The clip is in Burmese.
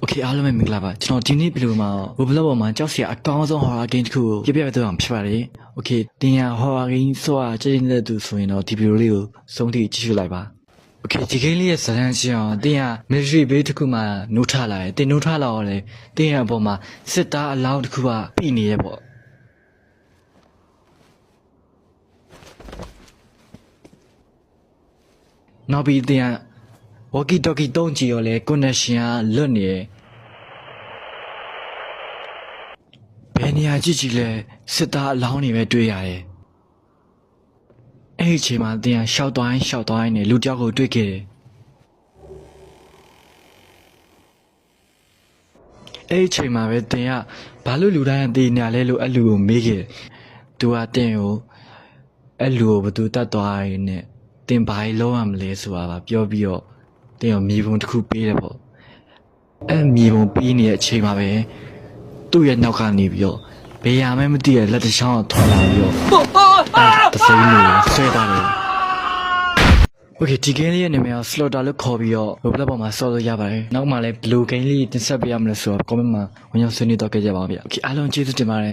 Okay အားလုံးပဲမင်္ဂလာပါကျွန်တော်ဒီနေ့ဗီဒီယိုမှာ Roblox ပေါ်မှာကြောက်စရာအကောင်းဆုံး horror game တစ်ခုကိုပြပြပေးသွားမှာဖြစ်ပါတယ် Okay တင်ရ horror game ဆိုတာကြည့်နေတဲ့သူဆိုရင်တော့ဒီဗီဒီယိုလေးကိုဆုံးထိကြည့်ရှုလိုက်ပါ Okay ဒီ game လေးရဲ့ဇာတ်လမ်းရှင်းအောင်တင်ရ military base တစ်ခုမှာနှုတ်ထလာတယ်တင်နှုတ်ထလာတော့လေတင်ရအပေါ်မှာစစ်သားအလောင်းတစ်ခုကပြီးနေရပေါ့နောက်ပြီးတင်ရ walkie talkie တုံးကြည့်ရောလေ connection ကလွတ်နေတယ်ဘယ်နေရာကြည့်ကြည့်လဲစစ်သားအလောင်းတွေပဲတွေ့ရတယ်အဲ့ဒီအချိန်မှာတင်ရရှောက်သွားရင်နဲ့လူတယောက်ကိုတွေ့ခဲ့တယ်အဲ့ဒီအချိန်မှာပဲတင်ရဘာလို့လူတိုင်းအသေးနေရလဲလို့အဲ့လူကိုမေးခဲ့တယ်သူကတင်ကိုအဲ့လူကိုဘသူတတ်သွားရင်းနဲ့တင်ဘာလို့လုံးဝမလဲဆိုတာပါပြောပြီးတော့တင်ရောမြေပုံတစ်ခုပေးတယ်ပေါ့အဲ့မြေပုံပေးနေတဲ့အချိန်မှာပဲသူ့ရဲ့နောက်ကနေပြီးတော့ဘယ်ရမှမသိတဲ့လက်တစ်ချောင်းထွက်လာပြီးတော့တစိမ့်လို့ဆွဲသွားတယ် Okay ဒီ game လေးရဲ့နာမည်က Slaughter လို့ခေါ်ပြီးတော့ Roblox ပေါ်မှာဆော့လို့ရပါတယ်နောက်မှလည်းဘယ်လို game လေးတင်ဆက်ပေးရမလဲဆိုတော့ comment မှာဝင်ရောက်ဆွေးနွေးတော့ကြပါဗျာ Okay အားလုံးကျေးဇူးတင်ပါတယ်